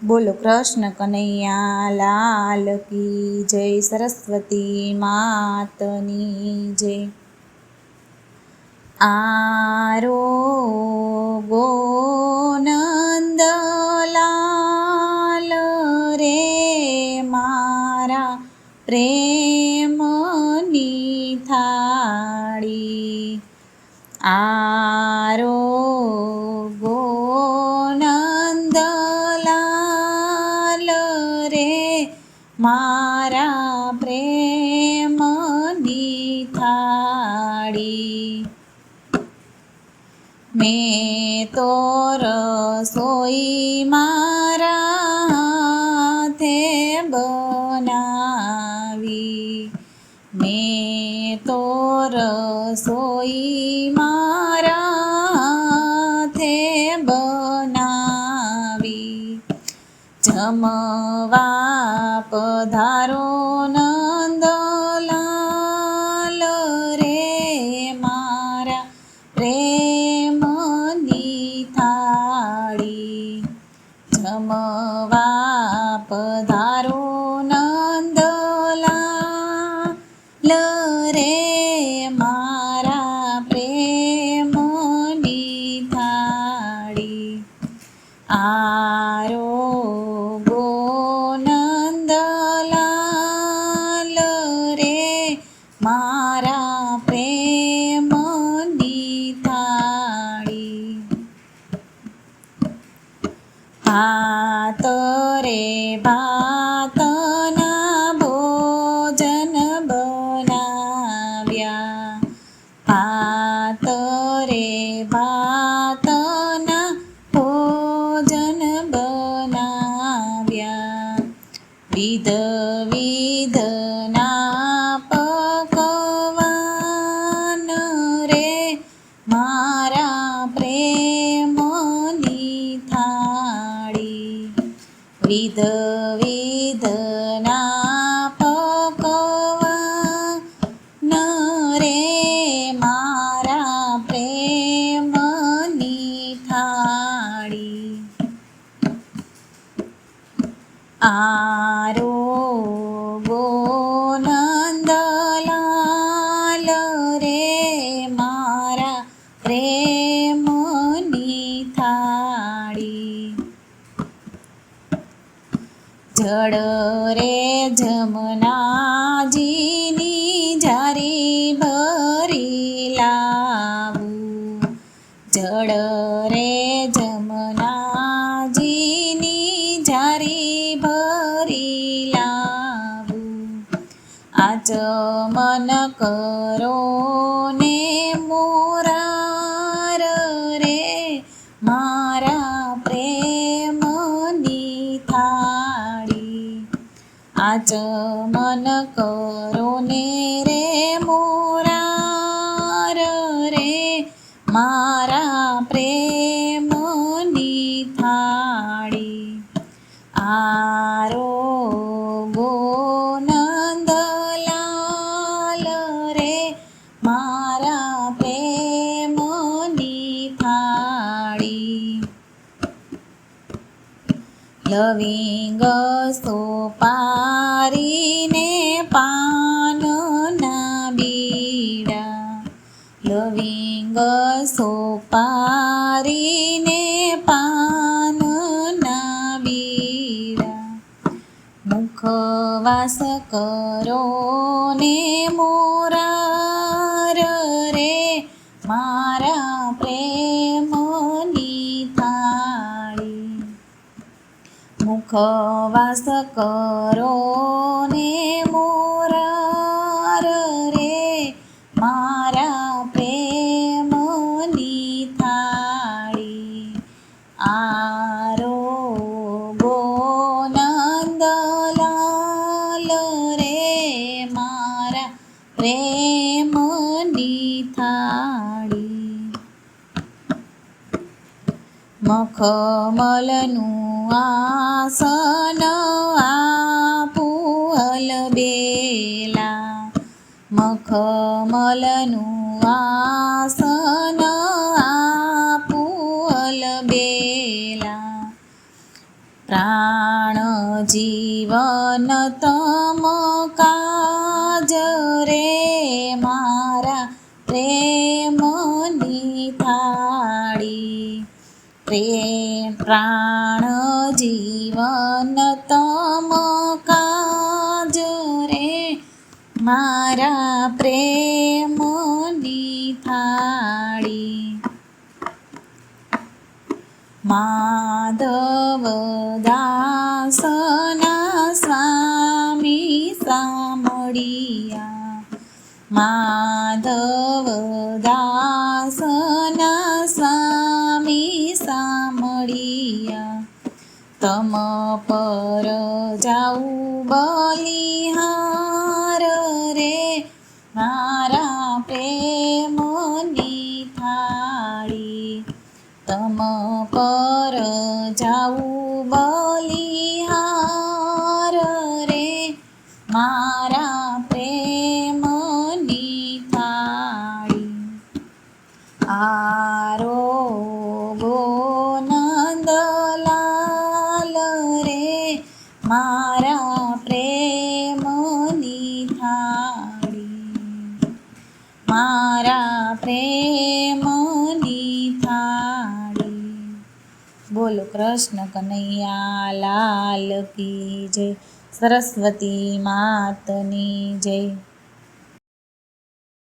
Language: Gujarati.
બોલો કૃષ્ણ કનૈયા લાલ કી જય, સરસ્વતી માતની જય. આરોગો નંદલાલ રે મારા પ્રેમની થાળી. આરોગો નંદલાલ રે મારા પ્રેમની થાળી. મેં તો રસોઈ મારા હાથે બનાવી. મેં તો રસોઈ મારા હાથે બનાવી. જમવા પધારો નંદલાલ રે મારા પ્રેમની થાળી. જમવા પધારો નંદલાલ રે મારા પ્રેમની થાળી. આરોગો નંદલાલ રે મારા પ્રેમની થાળી. ભાત રે ભાતના ભોજન બનાવ્યા. ભાત રે ભાતના ભોજન બનાવ્યા. વિધ વિધના પકવાન રે મારા પ્રેમની થાળી. વિધ વિધના પકવાન રે મારા પ્રેમની થાળી. આરોગો નંદલાલ રે મારા પ્રેમની થાળી. જળ રે જમનાજીની જારી ભરી લાવું. જળ રે જમનાજીની જારી ભરી લાવું. આચમન કરો ને મોરાર રે મારા પ્રેમની થાળી. આચમન કરો ને રે મોરાર રે મારા પ્રેમની થાળી. આરોગો નંદલાલ રે મારા પ્રેમની થાળી. લવિંગ સોપારીને પાનના બીડા. લવિંગ સોપારીને પાનના બીડા. મુખવાસ કરો ને મોરાર રે મારા પ્રેમની થાળી. મુખવાસ કરો ને મોરાર રે મારા પ્રેમની થાળી. આરોગો નંદલાલ રે મારા પ્રેમની થાળી. મખમલનું આસન આપું હલબેલા. મખમલનું આસન આપું હલબેલા. પ્રાણ જીવન તમ કાજ રે મારા પ્રેમની થાળી પ્રાણ જીવન તમ કાજ રે મારા પ્રેમની થાળી માધવ દાસના સ્વામી સામળિયા માધવ દાસના સ્વામી સામળિયા તમ પર જાઉં બલિહાર રે મારા પ્રેમની થાળી તમ પર જાઉં બલિહાર રે મારા પ્રેમની થાળી આરોગો નંદલાલ રે મારા પ્રેમની થાળી મારા પ્રેમની થાળી બોલો કૃષ્ણ કનૈયા લાલ કી જય સરસ્વતી માતની જય